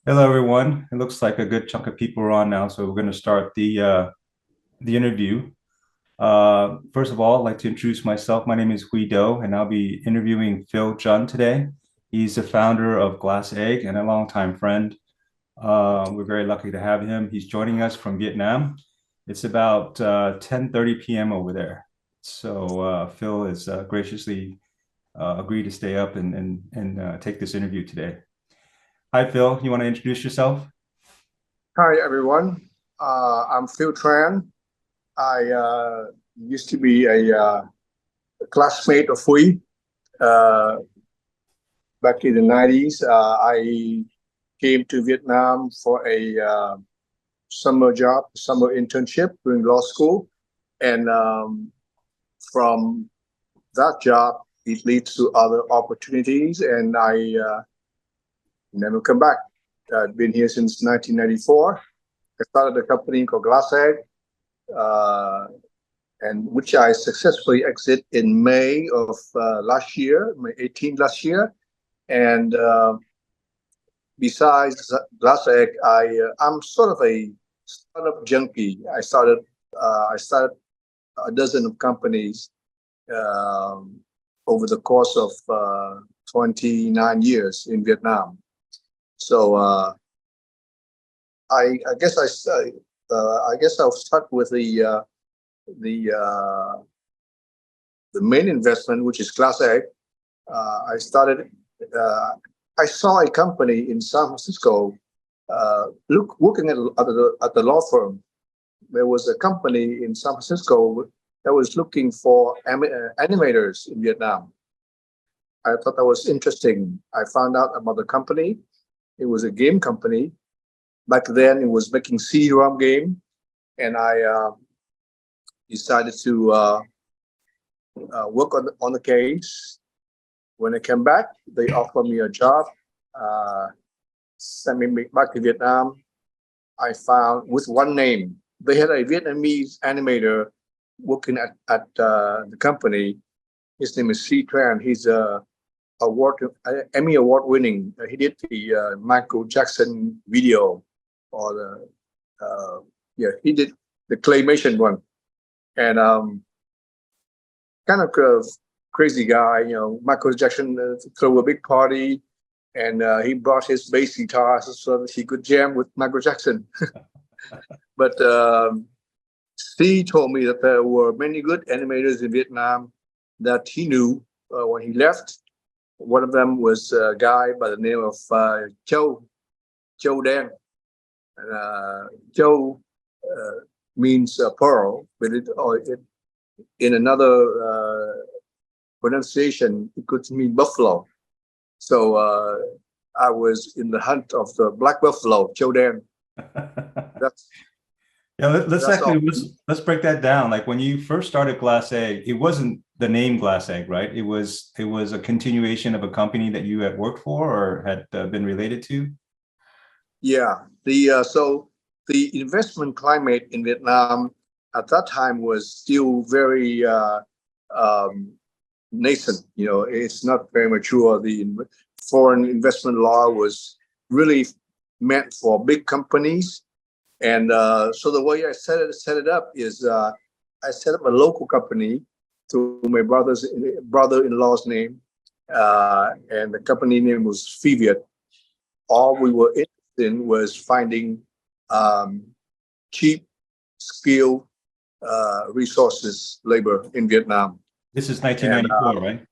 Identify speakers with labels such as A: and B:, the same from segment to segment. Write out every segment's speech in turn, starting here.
A: Hello, everyone. It looks like a good chunk of people are on now, so we're going to start the interview. First of all, I'd like to introduce myself. My name is Hui Do, and I'll be interviewing Phil Jun today. He's the founder of Glass Egg and a longtime friend. We're very lucky to have him. He's joining us from Vietnam. It's about 10:30 p.m. over there. So Phil has graciously agreed to stay up and take this interview today. Hi, Phil. You want to introduce yourself?
B: Hi, everyone. I'm Phil Tran. I used to be a classmate of Hui uh, back in the 90s. I came to Vietnam for a summer job, summer internship during law school. And from that job, it leads to other opportunities. And I never come back. I've been here since 1994. I started a company called Glass Egg, uh, and which I successfully exit in May of last year, May 18 last year. And besides Glass Egg, I'm sort of a startup junkie. I started a dozen of companies um, over the course of 29 years in Vietnam. So I guess I guess I'll start with the uh, the main investment, which is Class A. I started. Uh, I saw a company in San Francisco. Working at the law firm. There was a company in San Francisco that was looking for animators in Vietnam. I thought that was interesting. I found out about the company. It was a game company. Back then, it was making CD-ROM game, and I decided to work on the case. When I came back, they offered me a job, uh, sent me back to Vietnam. I found with one name. They had a Vietnamese animator working at the company. His name is Tran. He's a award Emmy award winning. He did the Michael Jackson video, or the yeah, he did the claymation one, and kind of crazy guy. You know, Michael Jackson threw a big party, and he brought his bass guitar so that he could jam with Michael Jackson. But Steve told me that there were many good animators in Vietnam that he knew when he left. One of them was a guy by the name of Châu Dan. And Châu means pearl, but in another pronunciation, it could mean buffalo. So I was in the hunt of the black buffalo, Châu Dan. That's
A: Yeah, let's
B: that's
A: actually
B: all.
A: let's break that down. Like when you first started Glass Egg, it wasn't the name Glass Egg, right? It was a continuation of a company that you had worked for or had been related to.
B: Yeah. The investment climate in Vietnam at that time was still very um, nascent. You know, it's not very mature. The foreign investment law was really meant for big companies, and so the way I set it up is I set up a local company through my brother-in-law's name, and the company name was Fiviet. All we were interested in was finding um, cheap, skilled resources, labor in Vietnam.
A: This is
B: And
A: 1994, right?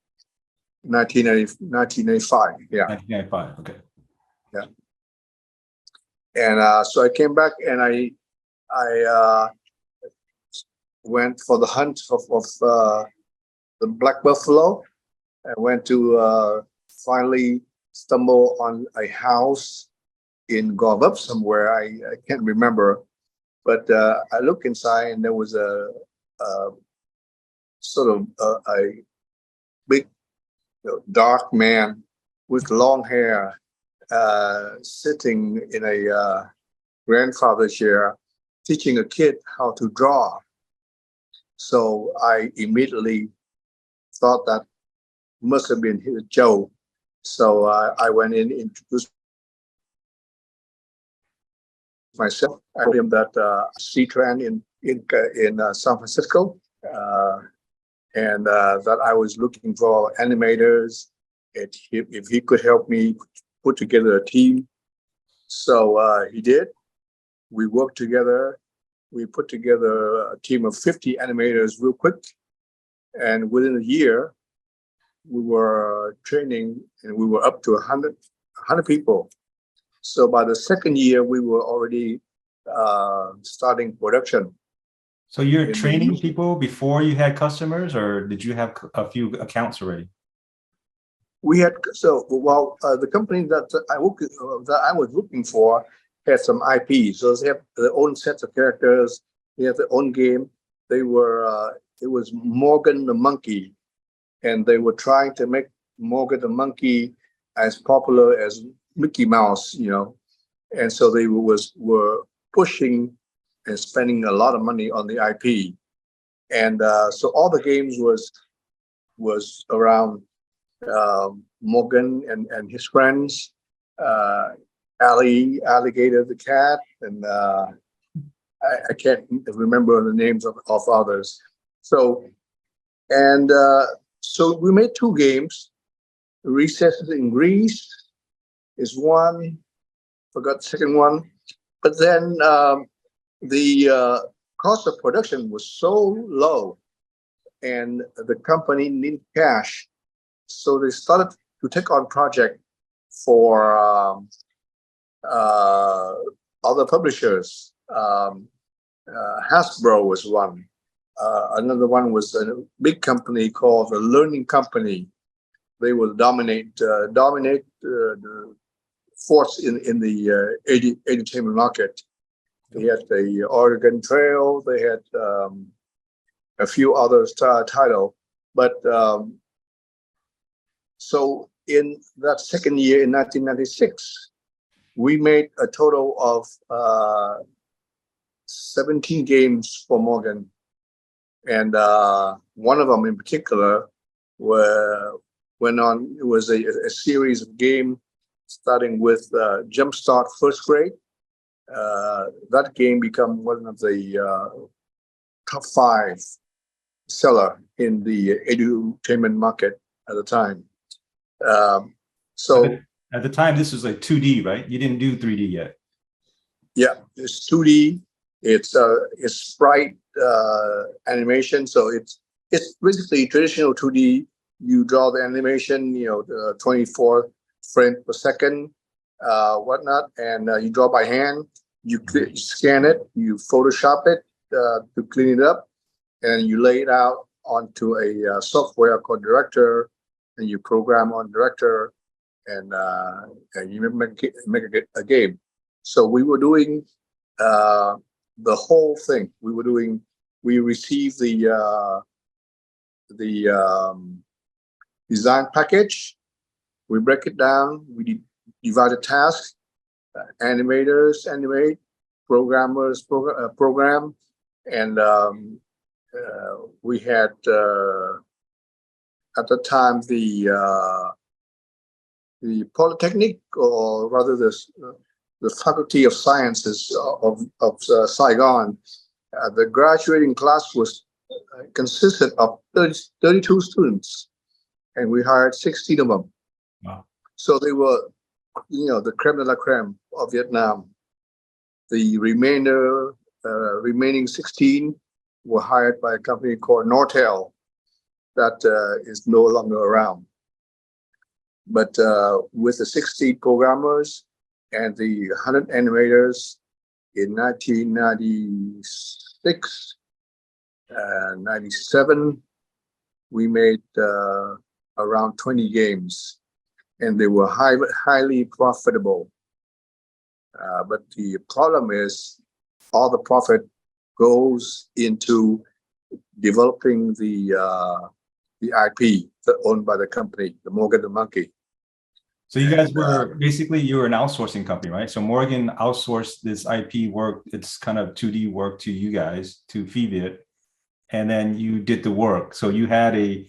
B: 1995, yeah,
A: 1995. Okay.
B: yeah. And so I came back and I went for the hunt of the black buffalo. I went to finally stumble on a house in Gò Vấp somewhere. I can't remember, but I looked inside and there was a sort of a big, dark man with long hair sitting in a grandfather chair teaching a kid how to draw. So I immediately thought that must have been his Joe. So I went in, introduced myself. I told him that see Tran in San Francisco, and that I was looking for animators. If he could help me put together a team, so he did. We worked together. We put together a team of 50 animators real quick, and within a year, we were training, and we were up to 100 people. So by the second year, we were already starting production.
A: So you're training people before you had customers, or did you have a few accounts already?
B: We had the company that I was looking for had some IP, so they have their own sets of characters. They have their own game. They were it was Morgan the Monkey, and they were trying to make Morgan the Monkey as popular as Mickey Mouse, and so they were pushing and spending a lot of money on the IP, and so all the games was around Morgan and his friends, Alligator the cat, and I can't remember the names of others. So we made two games. Recesses in Greece is one. Forgot the second one. But then the cost of production was so low, and the company needed cash. So they started to take on project for other publishers. Hasbro was one. Another one was a big company called the Learning Company. They will dominate the force in the entertainment market. They had the Oregon Trail. They had a few others title, but so in that second year, in 1996, we made a total of 17 games for Morgan, and one of them in particular it was a series of games starting with Jumpstart First Grade. That game became one of the top 5 seller in the edutainment market at the time. So
A: at the time, this was like 2D, right? You didn't do 3D yet.
B: Yeah, it's 2D. It's sprite animation, so it's basically traditional 2D. You draw the animation, the 24 frames per second, whatnot, and you draw by hand. You scan it, you Photoshop it to clean it up, and you lay it out onto a software called Director, and you program on Director, and you make a game. So we were doing the whole thing. We received the design package. We break it down. We divide the tasks. Animators animate, programmers program, and we had at the time the Polytechnic, or rather the Faculty of Sciences of Saigon. The graduating class consisted of 32 students, and we hired 16 of them.
A: Wow.
B: So they were, the creme de la creme of Vietnam. The remaining 16 were hired by a company called Nortel that is no longer around. But with the 16 programmers and the 100 animators in 1996 and 97, we made around 20 games, and they were highly profitable. But the problem is all the profit goes into developing the IP owned by the company, the Morgan the Monkey.
A: So you guys were you were an outsourcing company, right? So Morgan outsourced this IP work, it's kind of 2D work, to you guys to feed it, and then you did the work. So you had a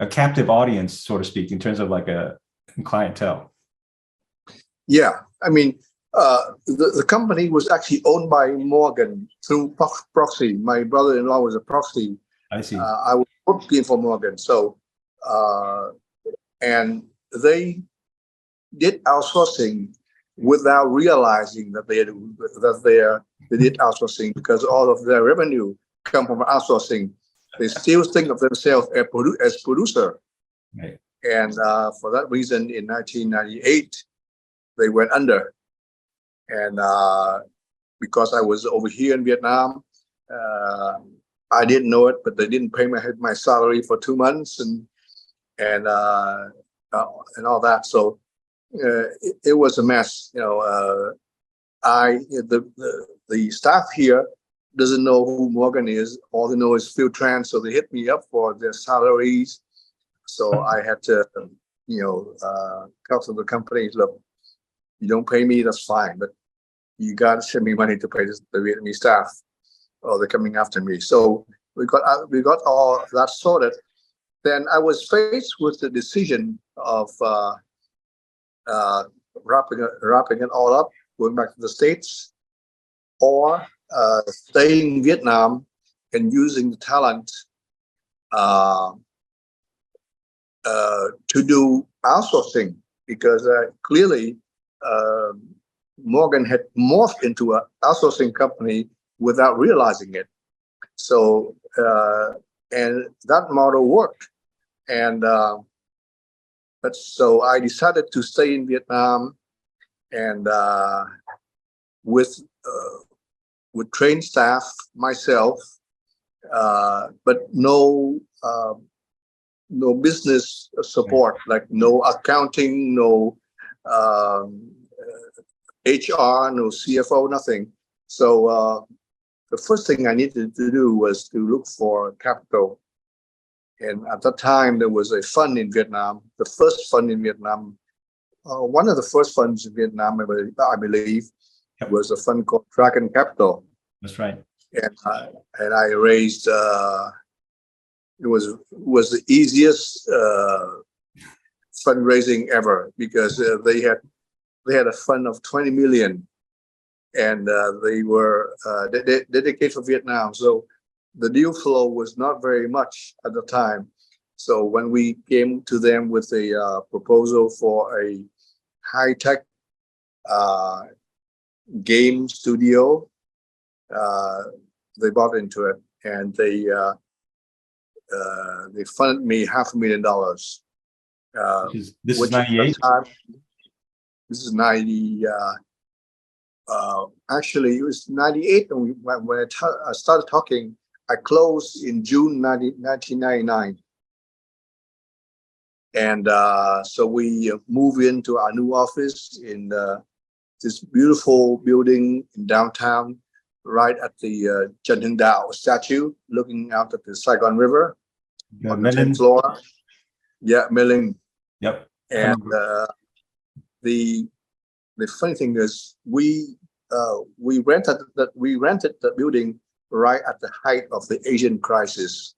A: captive audience, so to speak, in terms of like a clientele.
B: Yeah, I mean, The company was actually owned by Morgan through proxy. My brother-in-law was a proxy.
A: I see.
B: I was working for Morgan. So, and they did outsourcing without realizing that they did outsourcing, because all of their revenue come from outsourcing. They still think of themselves as producer.
A: Right.
B: And for that reason, in 1998, they went under. And because I was over here in Vietnam, I didn't know it, but they didn't pay my salary for 2 months and all that. So it was a mess. The staff here doesn't know who Morgan is. All they know is Phil Tran. So they hit me up for their salaries. So I had to, tell to the company, look, you don't pay me, that's fine, but you got to send me money to pay the Vietnamese staff, or they're coming after me. So we got all that sorted. Then I was faced with the decision of wrapping it all up, going back to the States, or staying in Vietnam and using the talent to do outsourcing, because clearly Morgan had morphed into an outsourcing company without realizing it. So and that model worked, and but so I decided to stay in Vietnam, and with trained staff myself, but no business support, like no accounting, no HR, no CFO, nothing. So the first thing I needed to do was to look for capital. And at that time, there was a fund in Vietnam, the first fund in Vietnam, one of the first funds in Vietnam, I believe, was a fund called Dragon Capital.
A: That's right.
B: And I raised, it was the easiest fundraising ever, because they had a fund of 20 million, and they were dedicated for Vietnam. So the deal flow was not very much at the time. So when we came to them with a proposal for a high-tech game studio, they bought into it, and they funded me $500,000.
A: This is 98.
B: This is 90. Actually, it was 98 when I started talking. I closed in June 1999. And so we moved into our new office in this beautiful building in downtown, right at the Trần Hưng Đạo statue, looking out at the Saigon River on the 10th floor. Yeah, Milling.
A: Yep.
B: And the funny thing is, we rented the building right at the height of the Asian crisis.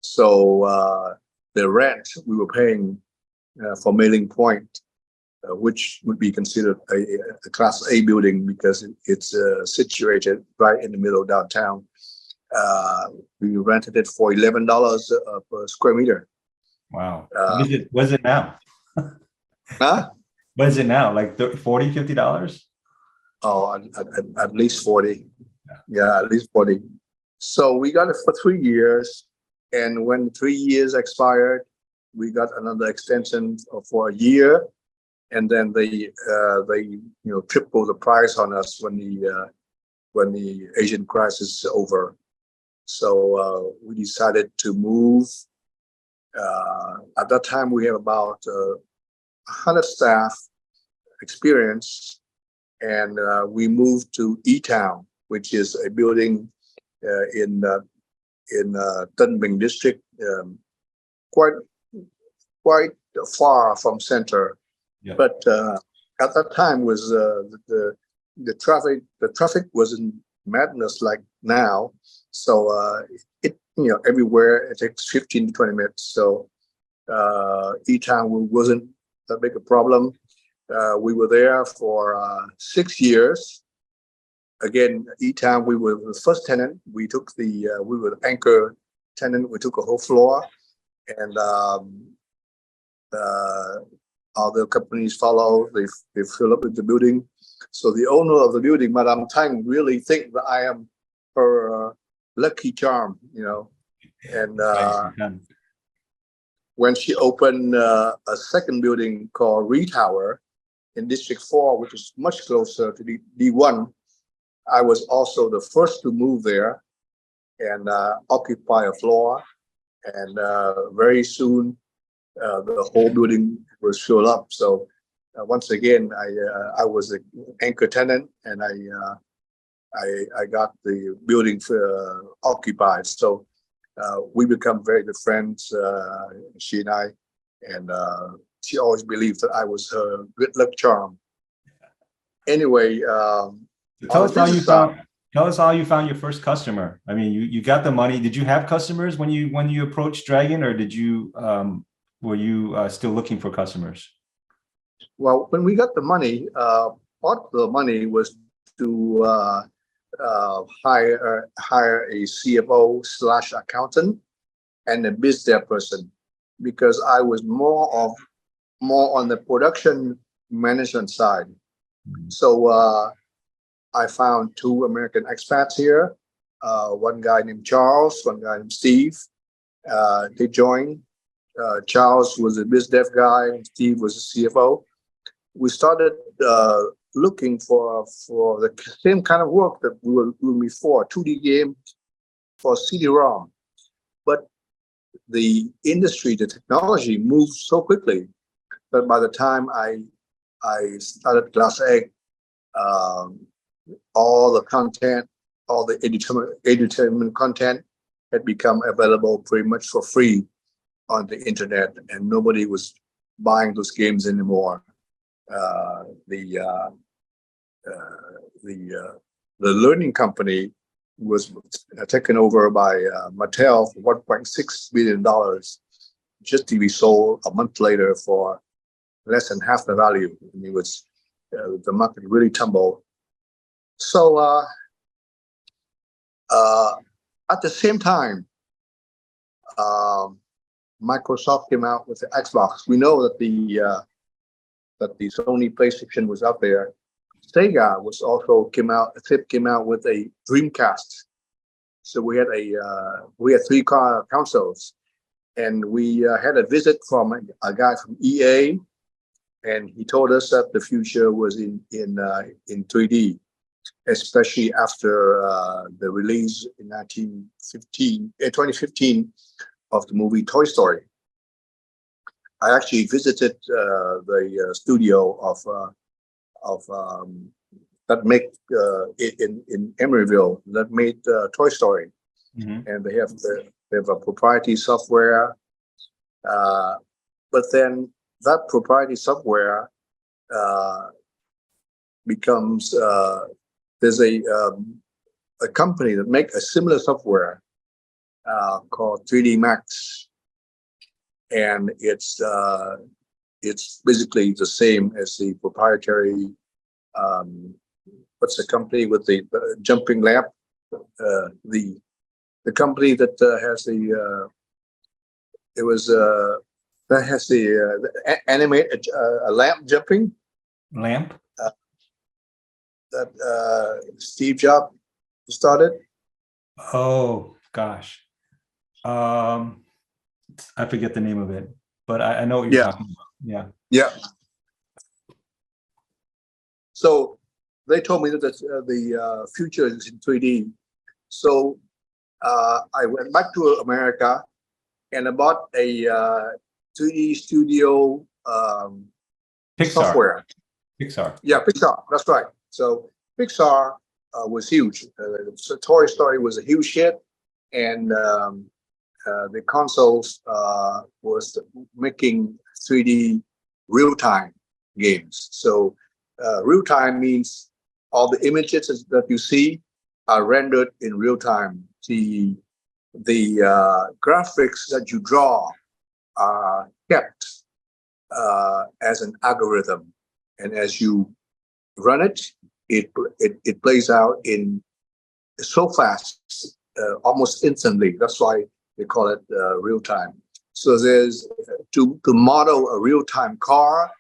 B: So the rent we were paying for Mailing Point, which would be considered a Class A building because it's situated right in the middle of downtown. We rented it for $11 per square meter.
A: Wow. What is it now?
B: Huh?
A: What is it now? Like $40, $50?
B: Oh, at least 40. Yeah, at least 40. So we got it for 3 years. And when 3 years expired, we got another extension for a year. And then they tripled the price on us when the Asian crisis is over. So we decided to move. At that time, we have about 100 staff experience, and we moved to E-Town, which is a building in Tân Bình district, quite far from center. Yeah. But at that time was the traffic wasn't madness like now. So everywhere it takes 15 to 20 minutes. So E-Town wasn't that big a problem. We were there for 6 years. Again, each time we were the first tenant, we were the anchor tenant. We took a whole floor, and other companies follow. They fill up with the building. So the owner of the building, Madame Tang, really think that I am her lucky charm, And when she opened a second building called Retower in District 4, which is much closer to the D1, I was also the first to move there and occupy a floor. And very soon, the whole building was filled up. So once again, I was an anchor tenant, and I got the building occupied. So we become very good friends, she and I, and she always believed that I was her good luck charm. Anyway,
A: tell us how you found your first customer. I mean, you got the money. Did you have customers when you approached Dragon, or did you were you still looking for customers?
B: Well, when we got the money, part of the money was to hire a CFO/accountant and a biz dev person, because I was more on the production management side. So I found 2 American expats here, one guy named Charles, one guy named Steve. They joined. Charles was a biz dev guy, and Steve was a CFO. We started looking for the same kind of work that we were doing before, 2D game for CD-ROM. But the industry, the technology moved so quickly that by the time I started Glass Egg, all the content, all the edutainment content had become available pretty much for free on the internet, and nobody was buying those games anymore. The learning company was taken over by Mattel for $1.6 billion, just to be sold a month later for less than half the value. And it was the market really tumbled. So at the same time, Microsoft came out with the Xbox. We know that the Sony PlayStation was out there. Sega came out with a Dreamcast. So we had 3 consoles, and we had a visit from a guy from EA, and he told us that the future was in 3D, especially after the release in 2015 of the movie Toy Story. I actually visited the studio of that make in Emeryville that made Toy Story, and they have a proprietary software. But then that proprietary software becomes there's a company that make a similar software called 3D Max, and it's basically the same as the proprietary. What's the company with the jumping lamp? The company that has the animate a lamp jumping
A: lamp
B: that Steve Jobs started.
A: Oh gosh, I forget the name of it, but I know what you're talking about.
B: Yeah. So they told me that the future is in 3D. So I went back to America and I bought a 3D studio software.
A: Pixar.
B: Yeah, Pixar. That's right. So Pixar was huge. So Toy Story was a huge hit, and the consoles was making 3D real-time games. So real-time means all the images that you see are rendered in real time. The graphics that you draw are kept as an algorithm. and as you run it, it plays out in so fast, almost instantly. That's why they call it real time. So there's to model a real time car,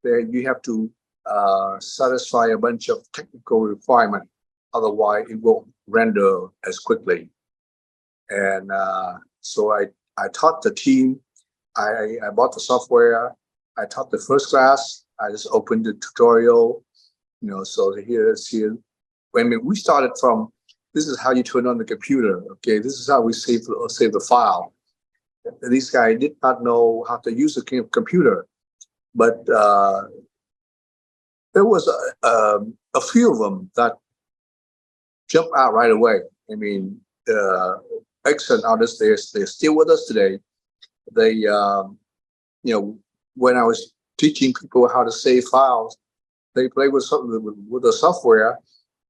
B: there you have to satisfy a bunch of technical requirements. Otherwise, it won't render as quickly. And so I taught the team. I bought the software. I taught the first class. I just opened the tutorial. So here's here. When we started from, this is how you turn on the computer. Okay, this is how we save the file. This guy did not know how to use a computer, but there was a few of them that jumped out right away. I mean, excellent artists. They're still with us today. They, when I was teaching people how to save files, they play with the software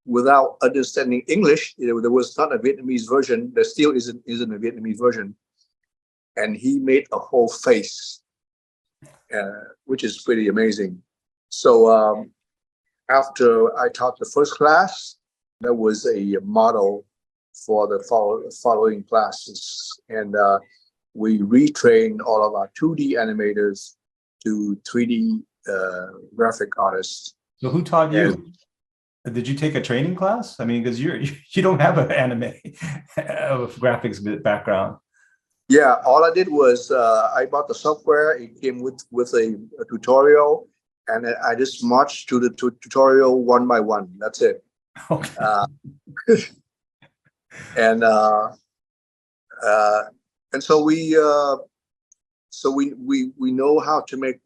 B: without understanding English. There was not a Vietnamese version. There still isn't a Vietnamese version. And he made a whole face, which is pretty amazing. So after I taught the first class, there was a model for the following classes. And we retrained all of our 2D animators to 3D graphic artists.
A: So who taught you? Did you take a training class? I mean, because you don't have an anime graphics background.
B: Yeah, all I did was I bought the software. It came with a tutorial, and I just marched to the tutorial one by one. That's it.
A: Okay.
B: And so we know how to make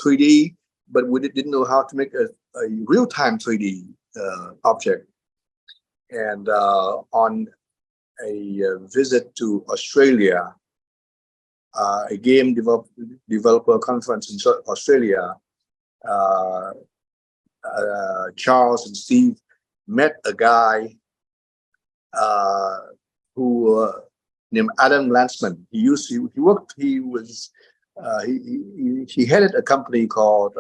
B: 3D, but we didn't know how to make a real-time 3D object. And on a visit to Australia, a game developer conference in Australia, Charles and Steve met a guy who named Adam Landsman. He headed a company called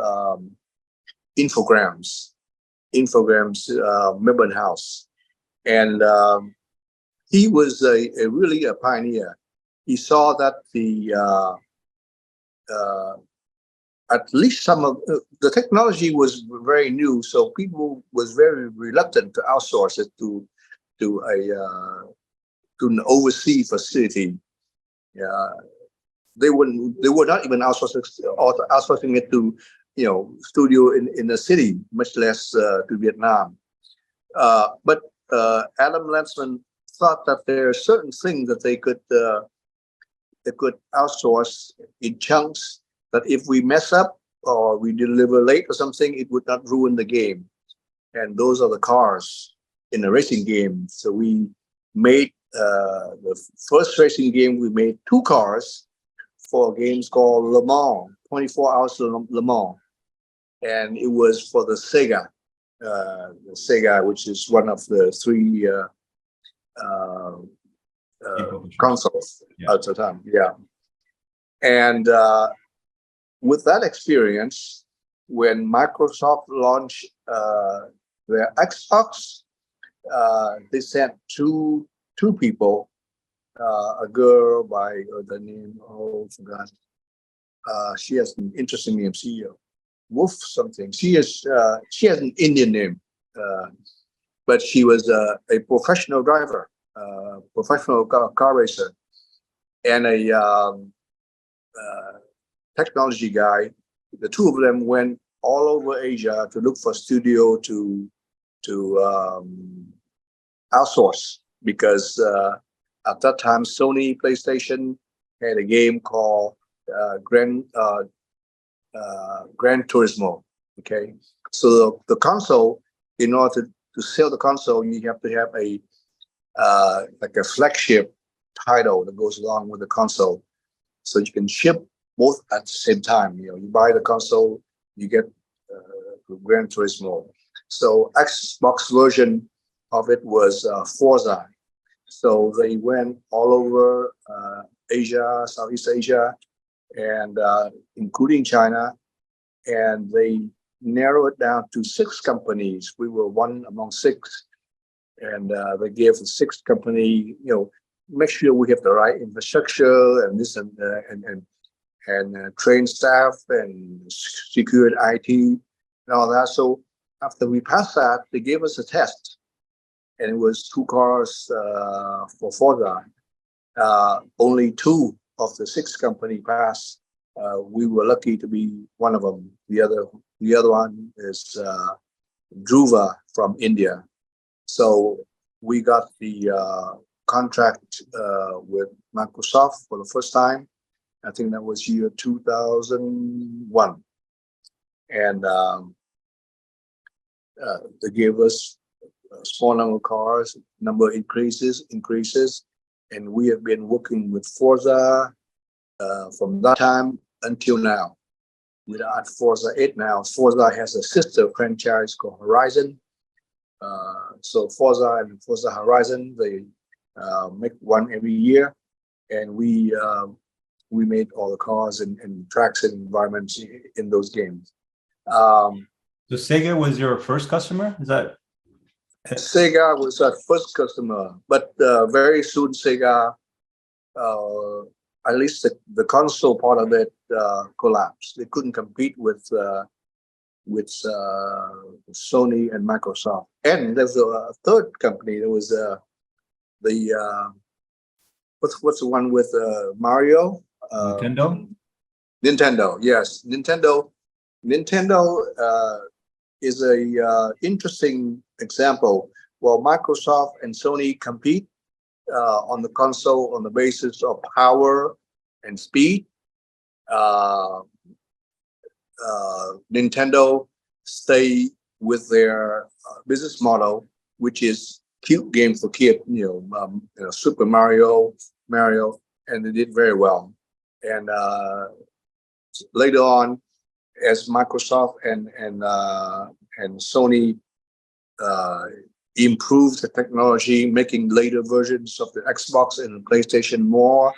B: Infograms Melbourne House, and he was really a pioneer. He saw that at least some of the technology was very new, so people was very reluctant to outsource it to an overseas facility. They were not even outsourcing it to studio in the city, much less to Vietnam. But Adam Landsman thought that there are certain things that they could outsource in chunks, that if we mess up or we deliver late or something, it would not ruin the game. And those are the cars in a racing game. So we made the first racing game. We made 2 cars for games called Le Mans, 24 Hours Le Mans, and it was for the Sega, which is one of the 3 consoles at the time. Yeah, and with that experience, when Microsoft launched their Xbox, they sent two people, a girl by the name, forgot. She has an interesting name. Wolf something. She has an Indian name, but she was a professional driver, professional car racer, and a technology guy. The 2 of them went all over Asia to look for studio to outsource, because at that time Sony PlayStation had a game called Gran Turismo. Okay, so the console, in order to sell the console, you have to have a like a flagship title that goes along with the console, so you can ship both at the same time. You buy the console, you get Gran Turismo. So Xbox version of it was Forza. So they went all over Asia, Southeast Asia, and including China, and they narrowed it down to 6 companies. We were one among 6, and they gave the 6 company, make sure we have the right infrastructure and this and train staff and secure IT and all that. So after we passed that, they gave us a test, and it was 2 cars for Forza. Only 2 of the 6 company passed. We were lucky to be one of them. The other one is Dhruva from India. So we got the contract with Microsoft for the first time. I think that was year 2001, and they gave us a small number of cars. Number increases, and we have been working with Forza from that time until now. We're at Forza 8 now. Forza has a sister franchise called Horizon. So Forza and Forza Horizon, they make one every year, and we made all the cars and tracks and environments in those games.
A: So Sega was your first customer? Is that?
B: Sega was our first customer, but very soon Sega, at least the console part of it, collapsed. They couldn't compete with Sony and Microsoft. And there's a third company. There was what's the one with Mario? Nintendo. Yes, Nintendo is a interesting example. While Microsoft and Sony compete on the console on the basis of power and speed, Nintendo stay with their business model, which is cute game for kids, Super Mario, and they did very well. And later on, as Microsoft and Sony improved the technology, making later versions of the Xbox and PlayStation more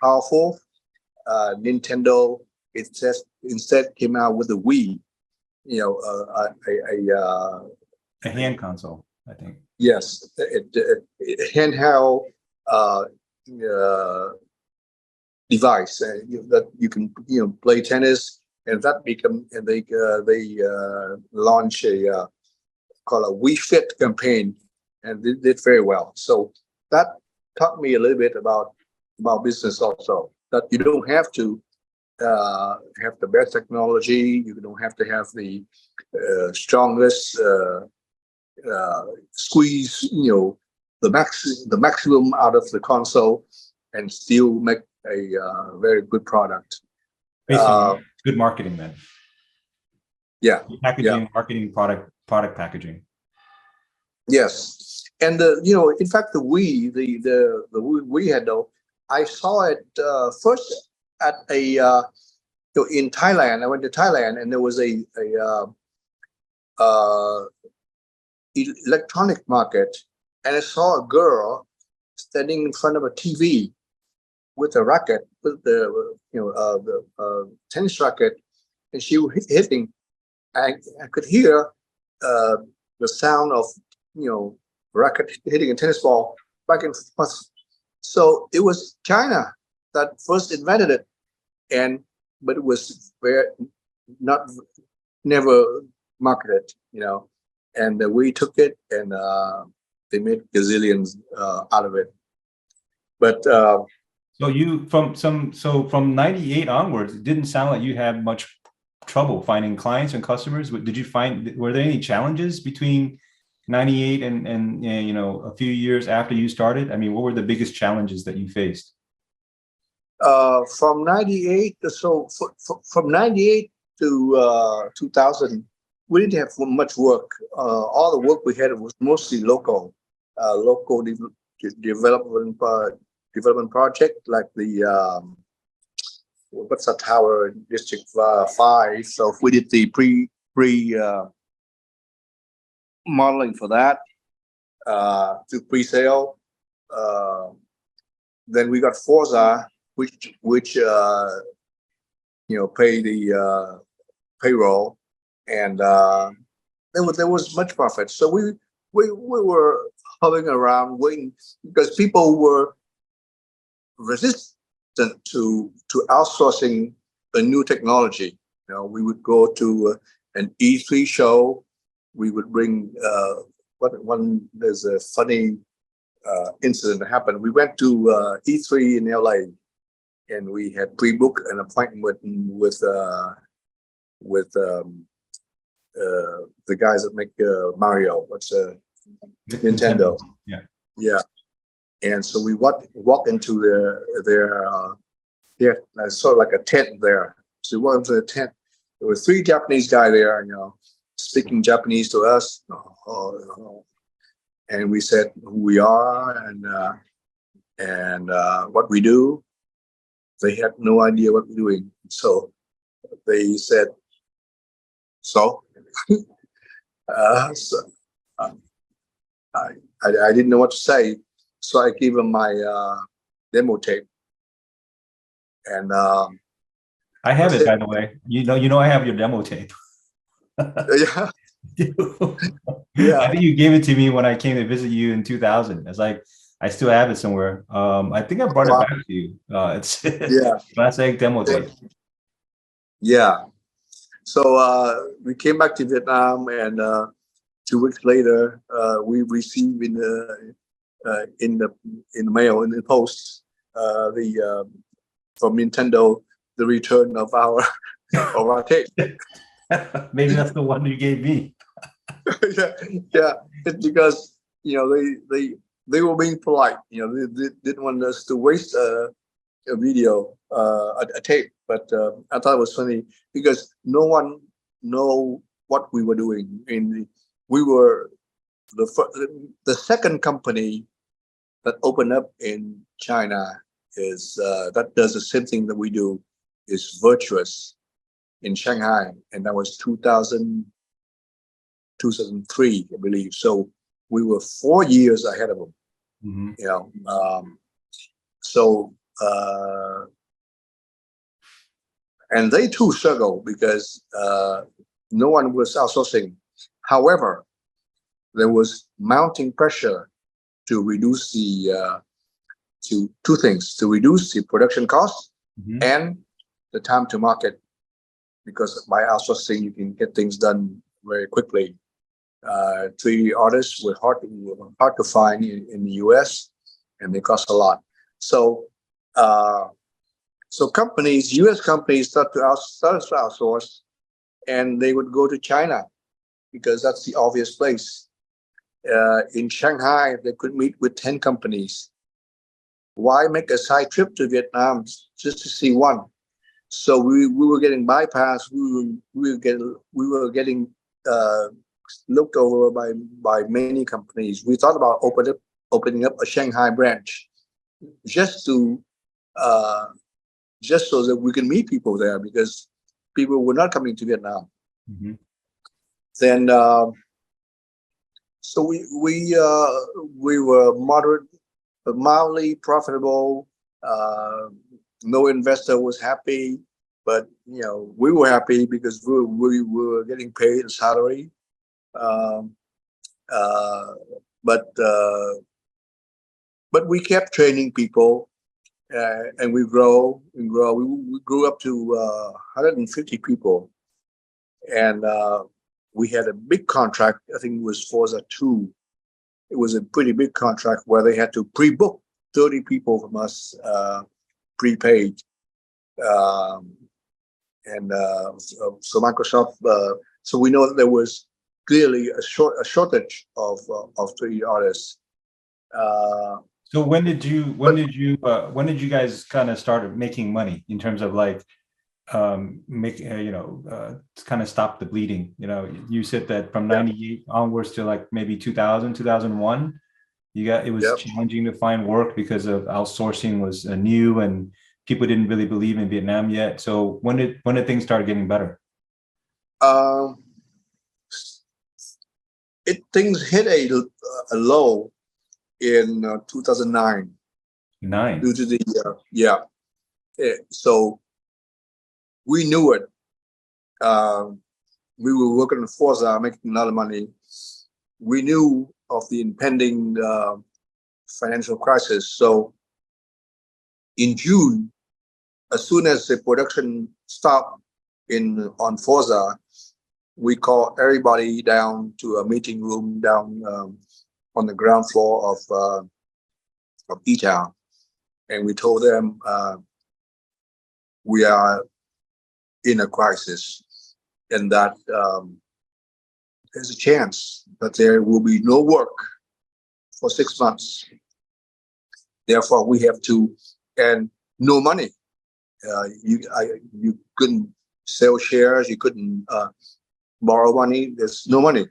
B: powerful, Nintendo instead came out with a Wii,
A: A hand console, I think.
B: Yes, handheld device that you can play tennis, and that they launch a called a We Fit campaign, and they did very well. So that taught me a little bit about business also, that you don't have to have the best technology, you don't have to have the strongest squeeze the maximum out of the console and still make a very good product.
A: Basically, good marketing then.
B: Yeah.
A: Packaging, marketing, product packaging.
B: Yes. And in fact, the Wii, the Wii had, though, I saw it first at a in Thailand. I went to Thailand, and there was a electronic market, and I saw a girl standing in front of a TV with a racket, with the tennis racket, and she was hitting. I could hear the sound of racket hitting a tennis ball back and forth. So it was China that first invented it, but it was never marketed, and we took it, and they made gazillions out of it. But
A: so from 98 onwards, it didn't sound like you had much trouble finding clients and customers. Were there any challenges between 98 and a few years after you started? I mean, what were the biggest challenges that you faced?
B: From 98, from 98 to 2000, we didn't have much work. All the work we had was mostly local development project, like the what's a tower in District 5. So if we did the pre modeling for that to pre-sale. Then we got Forza, which pay the payroll, and there was much profit. So we were hovering around waiting because people were resistant to outsourcing a new technology. We would go to an E3 show. We would bring there's a funny incident that happened. We went to E3 in LA, and we had pre-booked an appointment with the guys that make Mario. What's Nintendo?
A: Yeah.
B: Yeah. And so we walk into their sort of like a tent there. So we walked into the tent. There were 3 Japanese guys there, speaking Japanese to us. And we said who we are and what we do. They had no idea what we're doing. So they said, so, so I didn't know what to say. So I gave them my demo tape. And
A: I have it, by the way. I have your demo tape.
B: yeah.
A: I think you gave it to me when I came to visit you in 2000. It's like I still have it somewhere. I think I brought it back to you. It's classic demo tape.
B: Yeah. So we came back to Vietnam, and 2 weeks later, we received in the mail, in the post, from Nintendo, the return of our tape.
A: Maybe that's the one you gave me.
B: yeah. It's because they were being polite. They didn't want us to waste a video, a tape. But I thought it was funny because no one know what we were doing. We were the second company that opened up in China is that does the same thing that we do, is Virtuous in Shanghai, and that was 2003, I believe. So we were 4 years ahead of them. Mm-hmm. So and they too struggle because no one was outsourcing. However, there was mounting pressure to reduce the to 2 things: to reduce the production costs and the time to market, because by outsourcing you can get things done very quickly. 3D artists were hard to find in the US, and they cost a lot. So companies, US companies, started to outsource, and they would go to China because that's the obvious place. In Shanghai, they could meet with 10 companies. Why make a side trip to Vietnam just to see one? So we were getting bypassed. We were getting looked over by many companies. We thought about opening up a Shanghai branch just so that we can meet people there, because people were not coming to Vietnam. Mm-hmm. Then so we were mildly profitable. No investor was happy, but we were happy because we were getting paid a salary. But we kept training people, and we grow and grow. We grew up to 150 people, and we had a big contract. I think it was Forza 2. It was a pretty big contract where they had to pre-book 30 people from us, prepaid. So Microsoft. So we know that there was clearly a shortage of 3D artists.
A: So when did you guys kind of start making money in terms of like kind of stop the bleeding? You said that from 98 onwards to like maybe 2000, 2001, it was challenging to find work because of outsourcing was new and people didn't really believe in Vietnam yet. So when did things start getting better?
B: Things hit a low in 2009. Due to the So we knew it. We were working in Forza, making a lot of money. We knew of the impending financial crisis. So in June, as soon as the production stopped on Forza, we called everybody down to a meeting room down on the ground floor of E-Town, and we told them we are in a crisis, and that there's a chance that there will be no work for 6 months. Therefore, we have to, and no money. You couldn't sell shares, you couldn't borrow money. There's no money.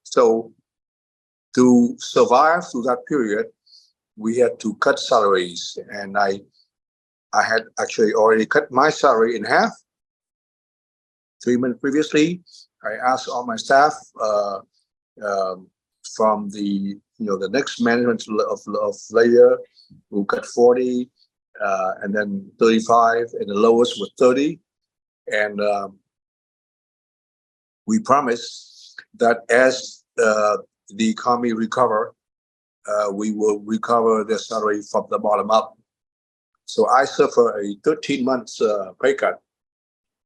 B: So to survive through that period, we had to cut salaries, and I had actually already cut my salary in half. 3 months previously, I asked all my staff from the next management of layer who cut 40, and then 35, and the lowest was 30, and we promised that as the economy recover, we will recover their salary from the bottom up. So I suffer a 13 months pay cut.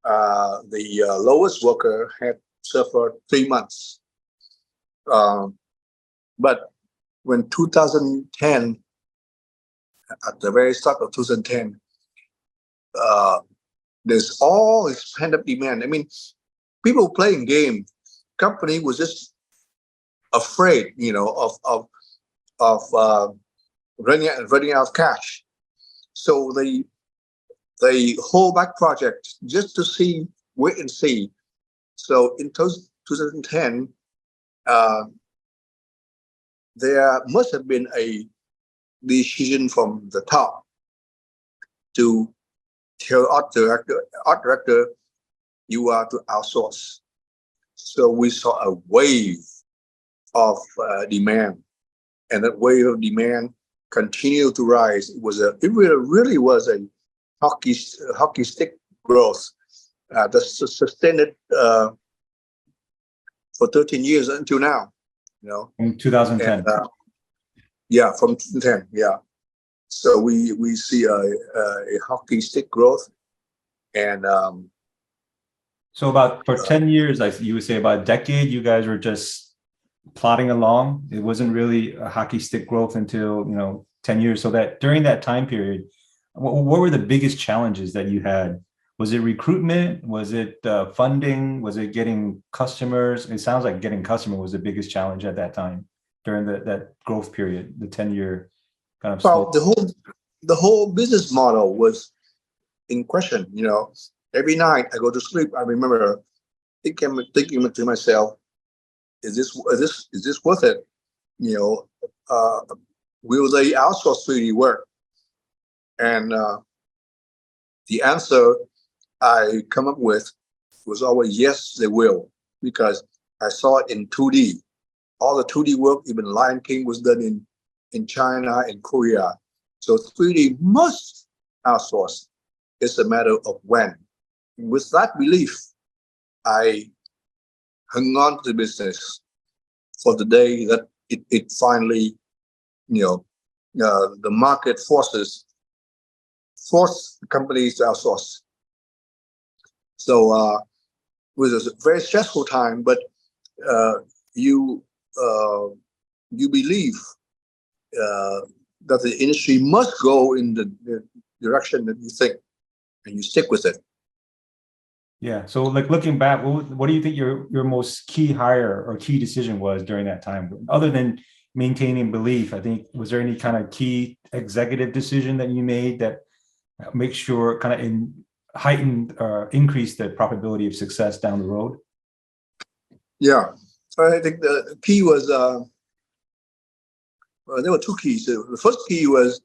B: The lowest worker had suffered 3 months. But when 2010, at the very start of 2010, there's all this pent-up demand. I mean, people playing game. Company was just afraid, of running out of cash. So they hold back project just to wait and see. So in 2010, there must have been a decision from the top to tell art director, you are to outsource. So we saw a wave of demand, and that wave of demand continued to rise. It really was a hockey stick growth that sustained it for 13 years until now.
A: In 2010.
B: And, yeah, from 2010. Yeah. So we see a hockey stick growth, and
A: so about for 10 years, like you would say about a decade, you guys were just plodding along. It wasn't really a hockey stick growth until 10 years. So that during that time period, what were the biggest challenges that you had? Was it recruitment? Was it funding? Was it getting customers? It sounds like getting customers was the biggest challenge at that time during that growth period, the 10-year kind of.
B: Well, the whole business model was in question. Every night I go to sleep, I remember thinking to myself, is this worth it? Will they outsource 3D work? And the answer I come up with was always yes, they will, because I saw it in 2D. All the 2D work, even Lion King, was done in China and Korea. So 3D must outsource. It's a matter of when. With that belief, I hung on to the business for the day that it finally, the market force companies to outsource. So it was a very stressful time, but you believe that the industry must go in the direction that you think, and you stick with it.
A: Yeah. So like looking back, what do you think your most key hire or key decision was during that time? Other than maintaining belief, I think, was there any kind of key executive decision that you made that makes sure kind of heightened or increased the probability of success down the road?
B: Yeah. So I think the key was, there were two keys. The first key was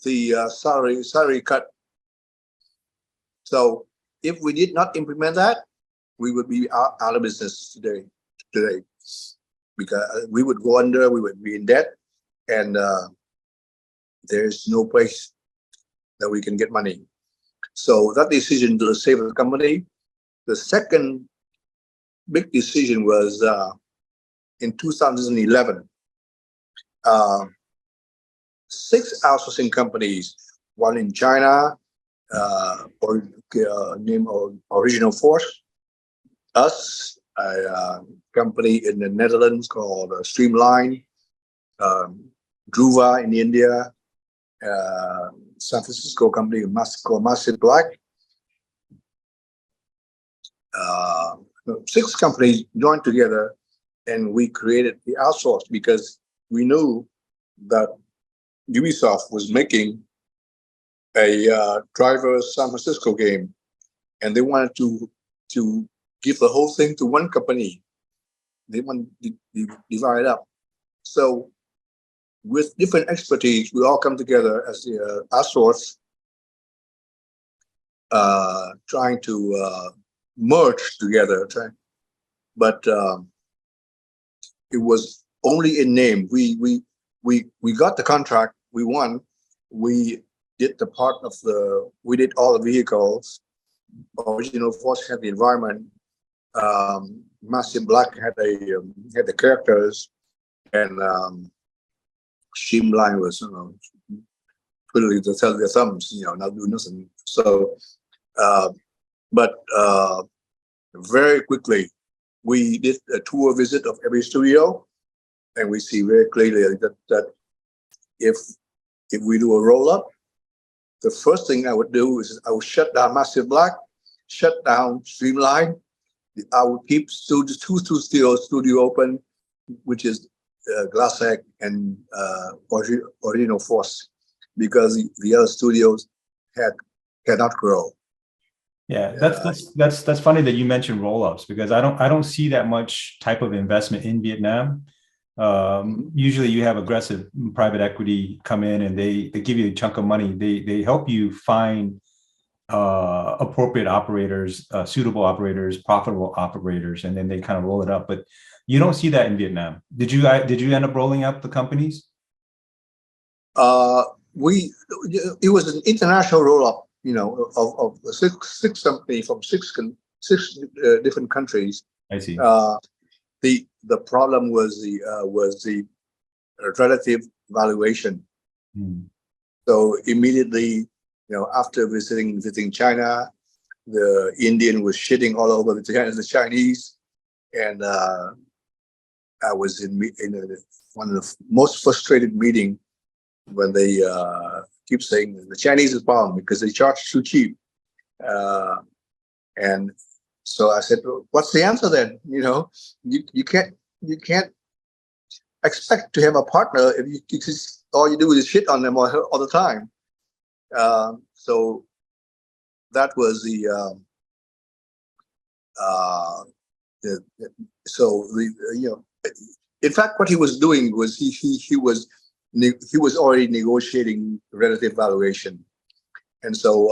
B: the salary cut. So if we did not implement that, we would be out of business today, because we would go under, we would be in debt, and there's no place that we can get money. So that decision to save the company. The second big decision was in 2011. 6 outsourcing companies, one in China, name of Original Force, us, a company in the Netherlands called Streamline, Druva in India, San Francisco company called Massive Black. 6 companies joined together, and we created the outsource because we knew that Ubisoft was making a driver San Francisco game, and they wanted to give the whole thing to one company. They want to divide up. So with different expertise, we all come together as the outsource, trying to merge together. But it was only in name. We got the contract. We won. We did the part of we did all the vehicles. Original Force had the environment. Massive Black had the characters, and Streamline was twiddling their thumbs, not doing nothing. So, but very quickly we did a tour visit of every studio, and we see very clearly that if we do a roll up, the first thing I would do is I would shut down Massive Black, shut down Streamline. I would keep two studio open, which is Glassegg and Original Force, because the other studios cannot grow.
A: Yeah, that's funny that you mentioned roll-ups, because I don't see that much type of investment in Vietnam. Usually you have aggressive private equity come in and they give you a chunk of money. They help you find appropriate operators, suitable operators, profitable operators, and then they kind of roll it up. But you don't see that in Vietnam. Did you end up rolling up the companies?
B: It was an international roll up, of six companies from six different countries.
A: I see.
B: The problem was the relative valuation. So immediately, after visiting China, the Indian was shitting all over the Chinese, and I was in one of the most frustrated meeting when they keep saying the Chinese is bomb because they charge too cheap, and so I said, well, what's the answer then? You can't expect to have a partner if you just, all you do is shit on them all the time. So that was in fact, what he was doing was he was already negotiating relative valuation, and so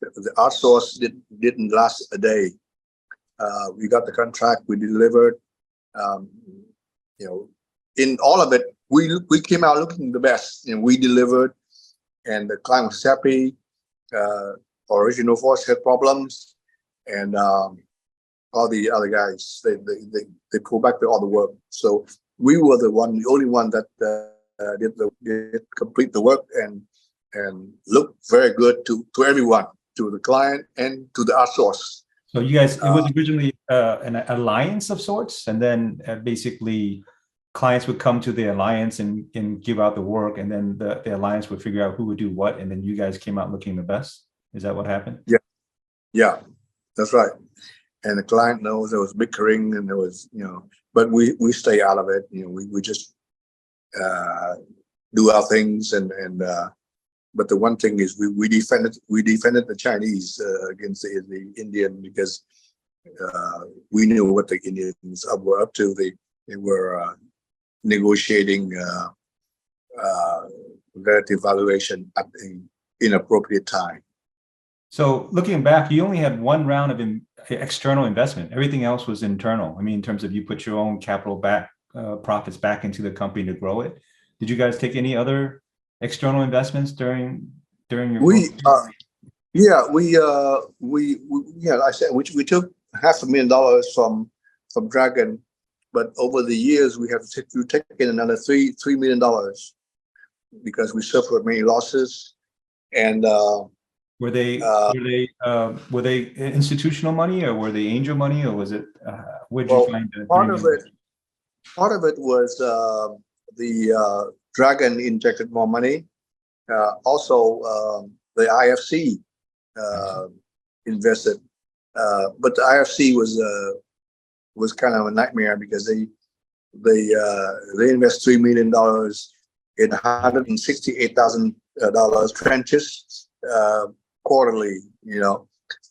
B: the outsource didn't last a day. We got the contract, we delivered. In all of it, we came out looking the best, and we delivered, and the client was happy. Original Force had problems, and all the other guys they pulled back all the work. So we were the only one that did complete the work and looked very good to everyone, to the client and to the outsource.
A: So you guys, it was originally an alliance of sorts, and then basically clients would come to the alliance and give out the work, and then the alliance would figure out who would do what, and then you guys came out looking the best. Is that what happened?
B: Yeah, that's right. And the client knows there was bickering, and there was, but we stay out of it. We just do our things, and but the one thing is we defended the Chinese against the Indian, because we knew what the Indians were up to. They were negotiating relative valuation at an inappropriate time.
A: So looking back, you only had one round of external investment. Everything else was internal. I mean, in terms of you put your own capital back, profits back into the company to grow it. Did you guys take any other external investments during during your
B: We,
A: book?
B: yeah, yeah, I said, we took $500,000 from Dragon, but over the years we have taken another $3 million because we suffered many losses. And
A: Were they
B: uh,
A: were they were they institutional money, or were they angel money, or was it where'd you
B: well,
A: find the three
B: part of
A: million?
B: it, part of it was the Dragon injected more money. Also, the IFC uh, invested, but the IFC was kind of a nightmare because they invest $3 million in $168,000 trenches quarterly.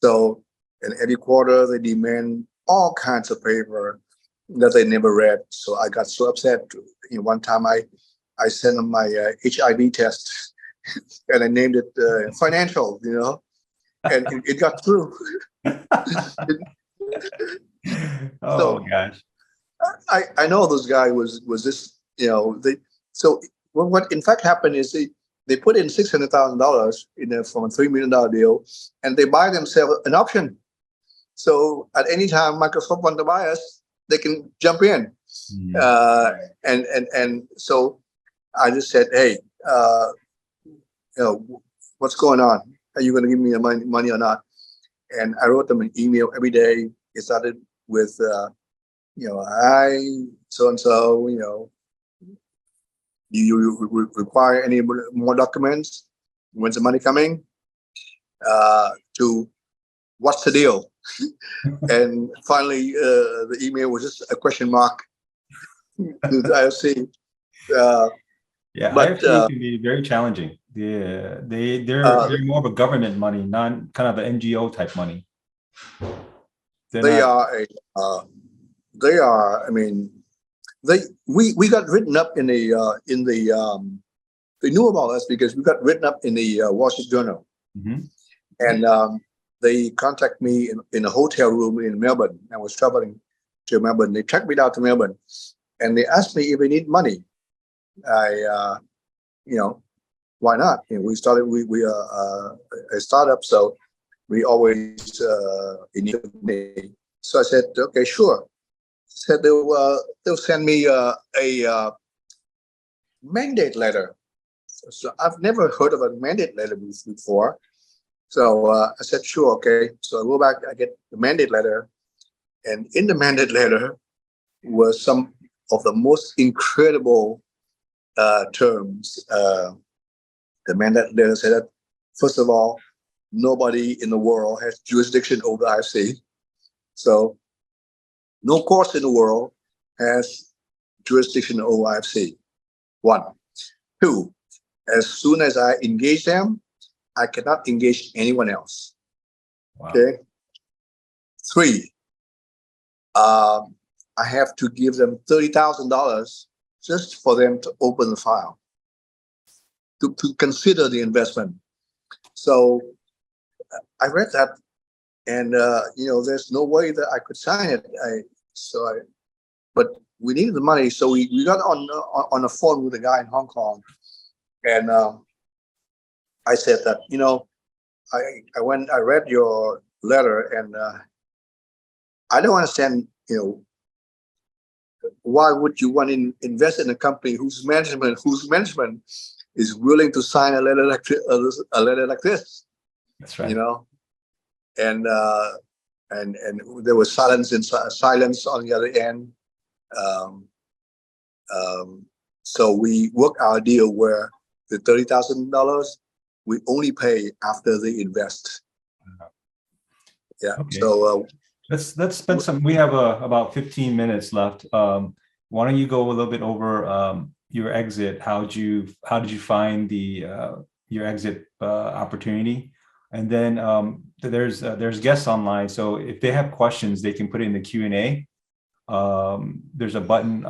B: So and every quarter they demand all kinds of paper that they never read. So I got so upset. One time I sent them my HIV test and I named it financial. And it got through.
A: Oh
B: So
A: gosh.
B: I know this guy was this, they so what in fact happened is they put in $600,000 from a $3 million deal, and they buy themselves an option. So at any time Microsoft want to buy us, they can jump in.
A: Mm.
B: And so I just said, hey, what's going on? Are you going to give me money or not? And I wrote them an email every day. It started with hi, so and so, you require any more documents? When's the money coming? To what's the deal? And finally, the email was just a question mark to the IFC.
A: Yeah,
B: But
A: IFC can be very challenging. Yeah, they're more of a government money, not kind of an NGO type money. They're
B: they
A: not.
B: are they are. I mean, we got written up in the they knew about us because we got written up in the Wall Street Journal.
A: Mhm.
B: And they contacted me in a hotel room in Melbourne. I was traveling to Melbourne. They tracked me down to Melbourne, and they asked me if I need money. I, why not? We started. We are a startup, so we always need money. So I said, okay, sure. Said they'll send me a mandate letter. So I've never heard of a mandate letter before. So I said, sure, okay. So I go back, I get the mandate letter, and in the mandate letter was some of the most incredible terms. The mandate letter said that, first of all, nobody in the world has jurisdiction over the IFC. So no courts in the world has jurisdiction over IFC. One. Two, as soon as I engage them, I cannot engage anyone else.
A: Wow.
B: Okay. Three, I have to give them $30,000 just for them to open the file, to consider the investment. So I read that, and there's no way that I could sign it. But we needed the money, so we got on the phone with a guy in Hong Kong, and I said that I read your letter, and I don't understand. Why would you want to invest in a company whose management is willing to sign a letter like this?
A: That's right.
B: You know, and there was silence on the other end. Um, so we worked our deal where the $30,000 we only pay after they invest. Yeah.
A: Okay.
B: So
A: Let's spend some. We have about 15 minutes left. Why don't you go a little bit over your exit? How did you find the your exit opportunity? And then there's guests online, so if they have questions, they can put it in the Q&A. There's a button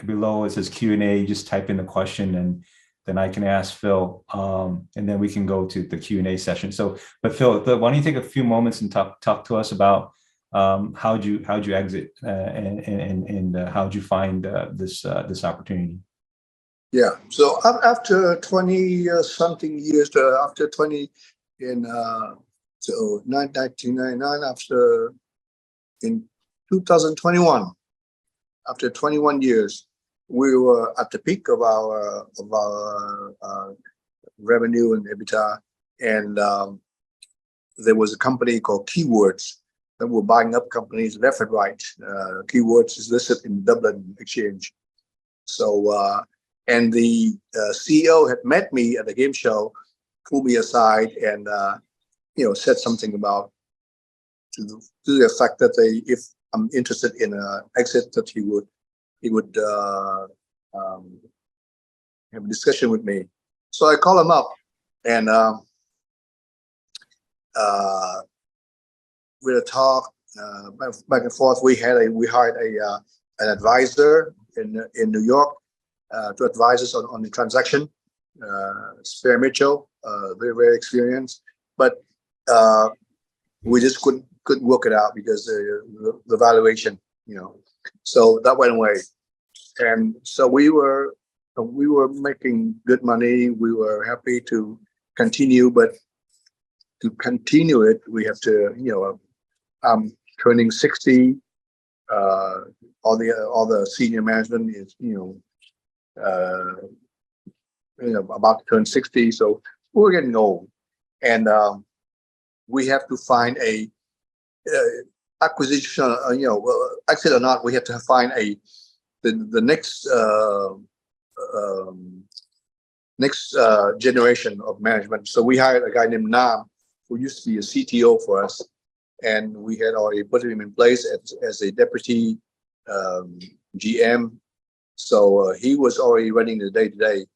A: below, it says Q&A. You just type in the question, and then I can ask Phil, and then we can go to the Q&A session. So, but Phil, why don't you take a few moments and talk to us about how'd you exit and how'd you find this opportunity?
B: Yeah. So after 20 something years, after 20 in 1999, after in 2021, after 21 years, we were at the peak of our revenue and EBITDA, and there was a company called Keywords that were buying up companies left and right. Keywords is listed in Dublin Exchange. So, and the CEO had met me at the game show, pulled me aside, and said something about to the fact that if I'm interested in an exit, that he would have a discussion with me. So I call him up, and with a talk back and forth. We hired an advisor in New York to advise us on the transaction. Spare Mitchell, very experienced, but we just couldn't work it out because the valuation, So that went away, and so we were making good money. We were happy to continue, but to continue it, we have to, I'm turning 60. All the senior management is, about to turn 60. So we're getting old, and we have to find a acquisition. Exit or not, we have to find the next generation of management. So we hired a guy named Nam, who used to be a CTO for us, and we had already put him in place as a deputy GM. So he was already running the day-to-day.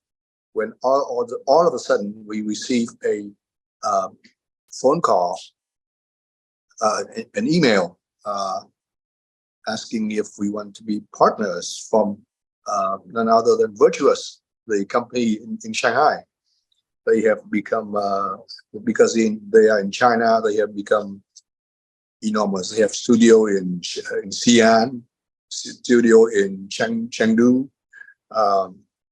B: When all of a sudden we received a phone call, an email asking if we want to be partners from none other than Virtuous, the company in Shanghai. They have become, because they are in China, they have become enormous. They have studio in Xi'an, studio in Chengdu.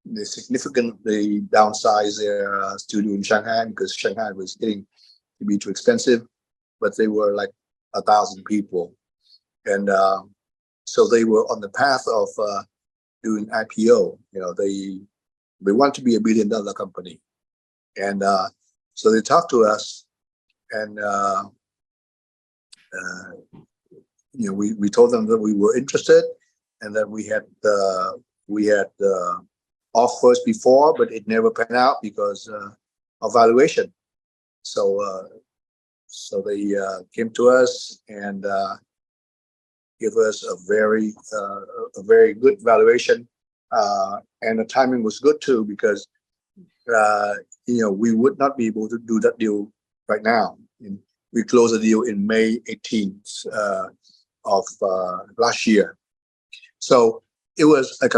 B: They significantly downsized their studio in Shanghai because Shanghai was getting to be too expensive, but they were like 1,000 people. And so they were on the path of doing IPO. They want to be $1 billion company. And so they talked to us, and we told them that we were interested, and that we had offers before, but it never panned out because of valuation. So they came to us and gave us a very good valuation, and the timing was good too, because we would not be able to do that deal right now. We closed the deal in May 18th of last year. So it was a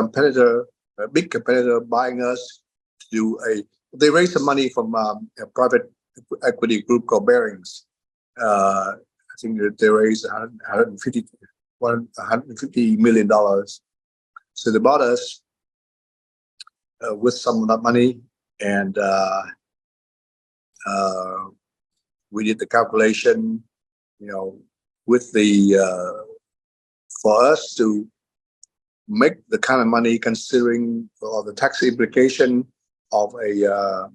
B: big competitor buying us to do they raised some money from a private equity group called Barings. I think that they raised $150 million. So they bought us with some of that money, and we did the calculation, with for us to make the kind of money, considering the tax implication of a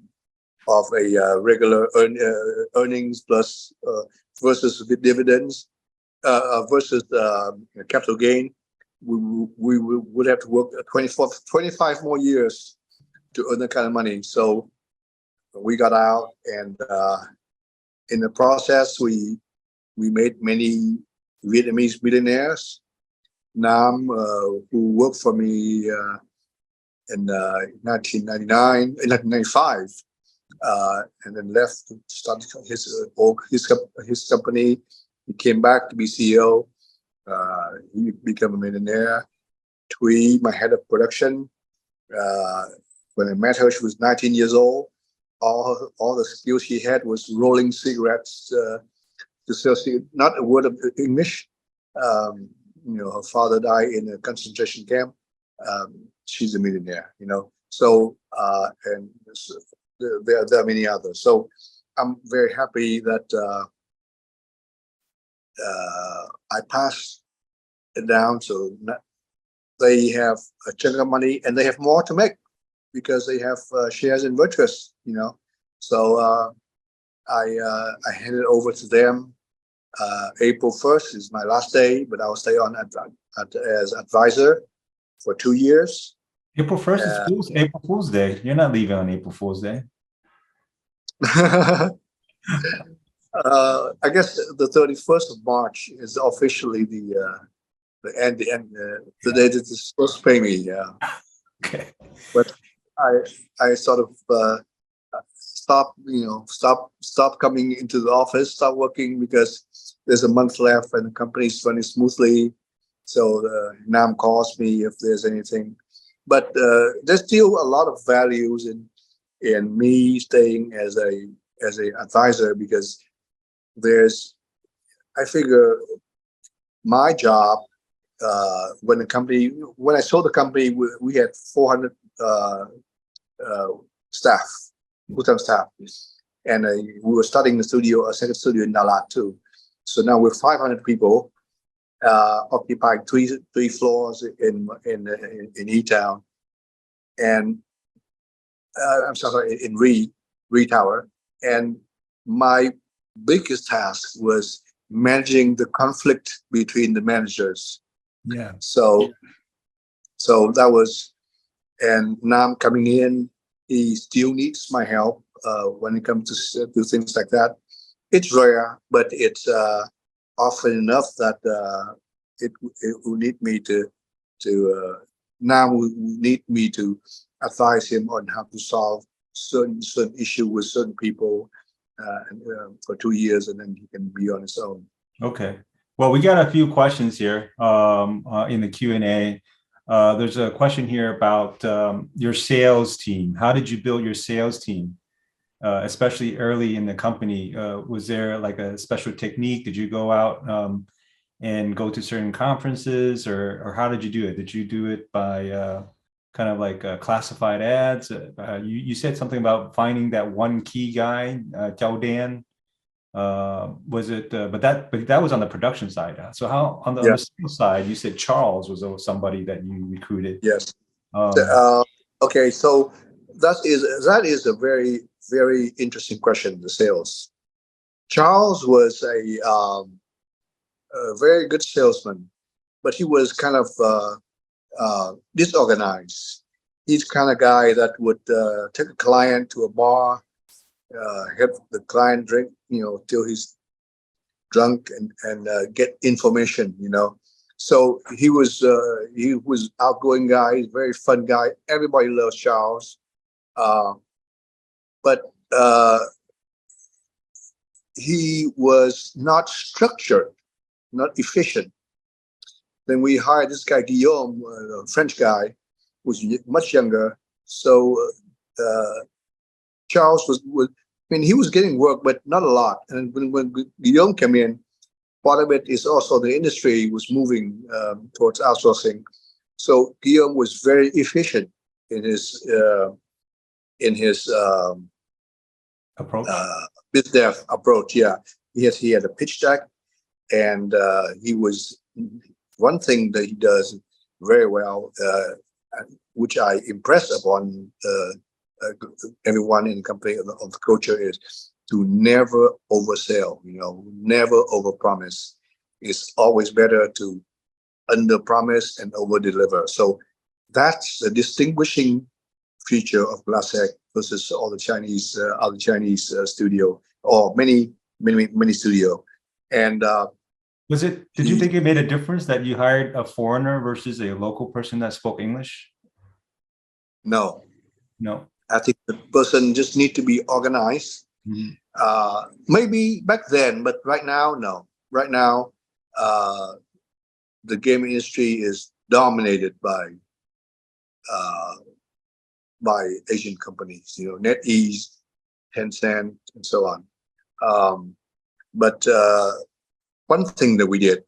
B: regular earnings plus versus the dividends versus capital gain. We would have to work 25 more years to earn that kind of money. So we got out, and in the process, we made many Vietnamese millionaires. Nam, who worked for me in 1995, and then left to start his company. He came back to be CEO. He became a millionaire. Thuy, my head of production, when I met her, she was 19 years old. All the skills she had was rolling cigarettes to sell cigarettes, not a word of English. Her father died in a concentration camp. She's a millionaire, So and there are many others. So I'm very happy that I passed it down. So they have a chunk of money, and they have more to make because they have shares in Virtuous. So I handed over to them. April 1st is my last day, but I'll stay on as advisor for 2 years.
A: April 1st is April Fool's Day. You're not leaving on April Fool's Day.
B: I guess the 31st of March is officially the end, the day that is supposed to pay me. Yeah.
A: Okay.
B: But I sort of stop coming into the office, stop working because there's a month left and the company's running smoothly. So NAM calls me if there's anything. But there's still a lot of values in me staying as a advisor, because I figure my job, when I sold the company, we had 400 staff, full-time staff, and we were starting a second studio in Dalat too. So now we're 500 people, occupying three floors in E-Town, and I'm sorry, in Re Tower. And my biggest task was managing the conflict between the managers.
A: Yeah.
B: So that was, and now I'm coming in. He still needs my help when it comes to do things like that. It's rare, but it's often enough that it will need me to now will need me to advise him on how to solve certain issue with certain people for 2 years, and then he can be on his own.
A: Okay. Well, we got a few questions here in the Q&A. There's a question here about your sales team. How did you build your sales team, especially early in the company? Was there like a special technique? Did you go out and go to certain conferences, or how did you do it? Did you do it by kind of like classified ads? You said something about finding that one key guy, Jiao Dan. Was it? But that was on the production side. So how on the sales side? You said Charles was somebody that you recruited.
B: Yes. Okay, so that is a very, very interesting question. The sales. Charles was a very good salesman, but he was kind of disorganized. He's the kind of guy that would take a client to a bar, have the client drink, till he's drunk, and get information, So he was outgoing guy, very fun guy. Everybody loves Charles, but he was not structured, not efficient. Then we hired this guy Guillaume, a French guy, who's much younger. So Charles he was getting work, but not a lot. And when Guillaume came in, part of it is also the industry was moving towards outsourcing. So Guillaume was very efficient in his
A: approach,
B: biz dev approach. Yeah, he had a pitch deck, and he was one thing that he does very well, which I impress upon everyone in the company of the culture, is to never oversell, never overpromise. It's always better to underpromise and overdeliver. So that's the distinguishing feature of Glassec versus all the Chinese, other Chinese studio, or many studio. And
A: did you think it made a difference that you hired a foreigner versus a local person that spoke English?
B: No. I think the person just need to be organized. Mm-hmm. Maybe back then, but right now, no. Right now, the game industry is dominated by Asian companies, NetEase, Tencent, and so on. But one thing that we did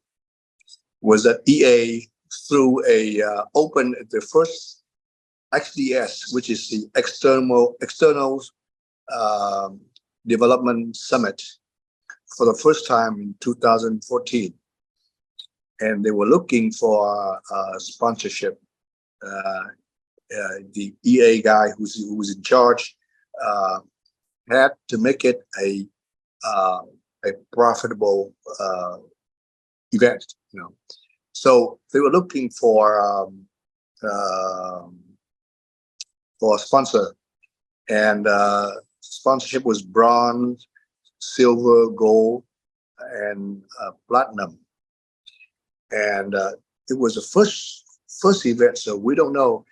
B: was that EA threw opened the first XDS, which is the external development summit for the first time in 2014, and they were looking for sponsorship. The EA guy who was in charge had to make it a profitable event, So they were looking for a sponsor, and sponsorship was bronze, silver, gold, and platinum. And it was the first event, so we don't know.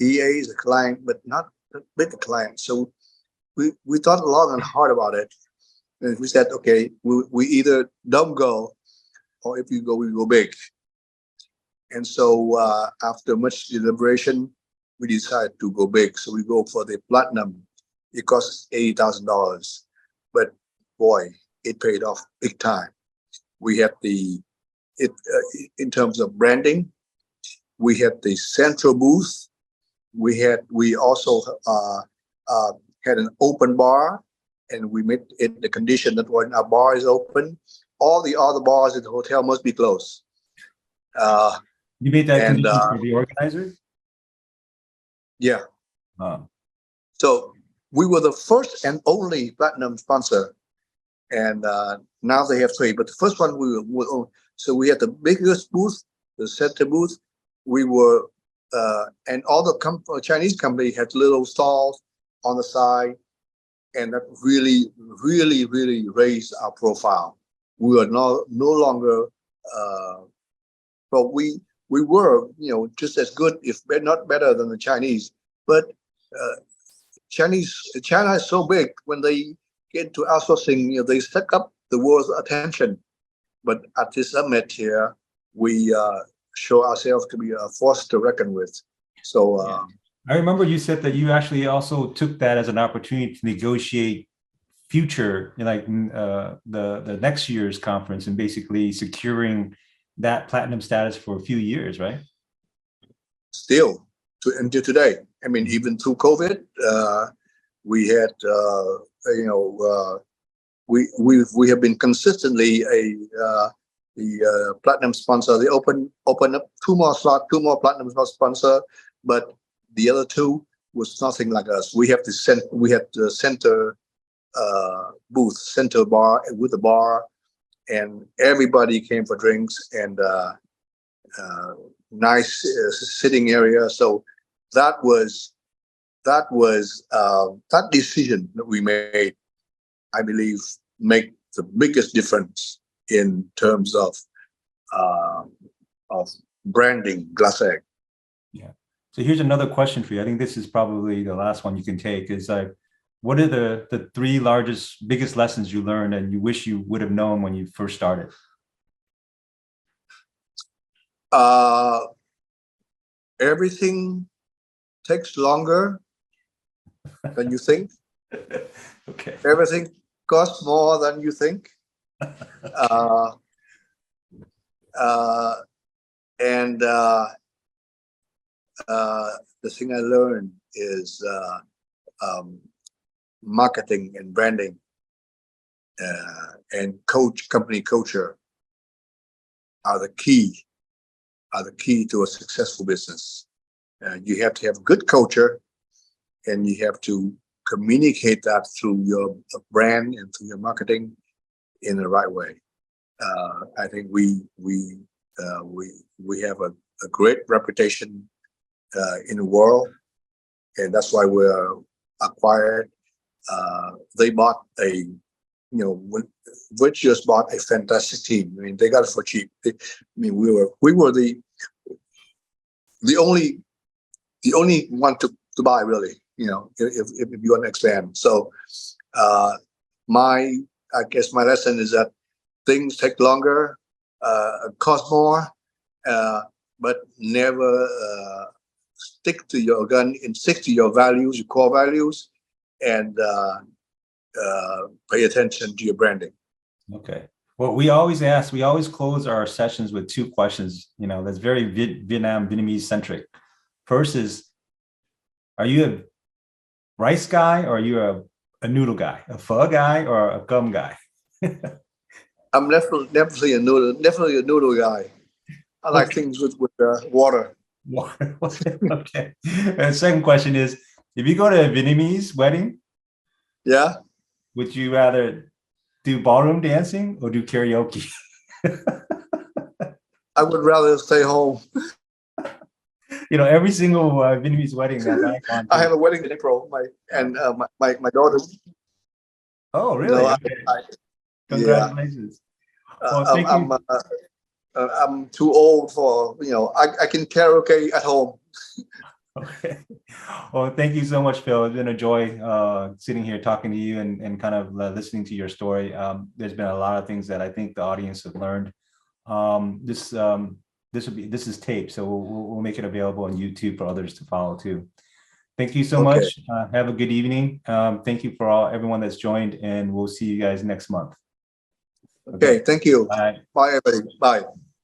B: EA is a client, but not a big client. So we thought long and hard about it, and we said, okay, we either don't go, or if we go big. And so after much deliberation, we decided to go big. So we go for the platinum. It costs $80,000, but boy, it paid off big time. We had in terms of branding, we had the central booth. We also had an open bar, and we made it the condition that when our bar is open, all the other bars in the hotel must be closed.
A: You made that condition for the organizer?
B: Yeah. So we were the first and only platinum sponsor, and now they have three. But the first one we were so we had the biggest booth, the center booth. We were, and all the Chinese company had little stalls on the side, and that really, really, really raised our profile. We were no longer, but we were, just as good, if not better than the Chinese. But China is so big. When they get into outsourcing, they suck up the world's attention. But at this summit here, we show ourselves to be a force to reckon with. So
A: I remember you said that you actually also took that as an opportunity to negotiate future, like the next year's conference, and basically securing that platinum status for a few years, right?
B: Still, until today. I mean, even through COVID, we had, we have been consistently the platinum sponsor. They open up two more platinum sponsor, but the other two was nothing like us. We had the center booth, center bar with a bar, and everybody came for drinks and nice sitting area. So that decision that we made, I believe, make the biggest difference in terms of branding Glassegg.
A: Yeah. So here's another question for you. I think this is probably the last one you can take. Is like, what are the three biggest lessons you learned and you wish you would have known when you first started?
B: Everything takes longer than you think.
A: Okay.
B: Everything costs more than you think. And the thing I learned is marketing and branding and company culture are the key to a successful business. You have to have good culture, and you have to communicate that through your brand and through your marketing in the right way. I think we have a great reputation in the world, and that's why we're acquired. They bought Virtuous bought a fantastic team. I mean, they got it for cheap. We were the only one to buy, really. If you want to expand. So I guess my lesson is that things take longer, cost more, but never stick to your gun and stick to your values, your core values, and pay attention to your branding.
A: Okay. Well, we always close our sessions with two questions, that's very Vietnamese centric. First is, Are you a rice guy, or are you a noodle guy, a pho guy, or a gum guy?
B: I'm definitely a noodle guy. I like
A: Okay.
B: things with water.
A: Okay. And second question is, if you go to a Vietnamese wedding,
B: Yeah,
A: would you rather do ballroom dancing or do karaoke?
B: I would rather stay home.
A: Every single Vietnamese wedding that I've gone
B: I
A: to.
B: have a wedding in April. My daughter.
A: Oh,
B: No,
A: really? Okay.
B: I yeah.
A: Congratulations. Well,
B: I'm
A: thank you.
B: I'm too old for I can karaoke at home.
A: Okay. Well, thank you so much, Phil. It's been a joy sitting here talking to you and kind of listening to your story. There's been a lot of things that I think the audience have learned. This is taped, so we'll make it available on YouTube for others to follow too. Thank you so
B: Okay.
A: much. Have a good evening. Thank you for everyone that's joined, and we'll see you guys next month.
B: Okay. Thank you.
A: Bye.
B: Bye, everybody. Bye.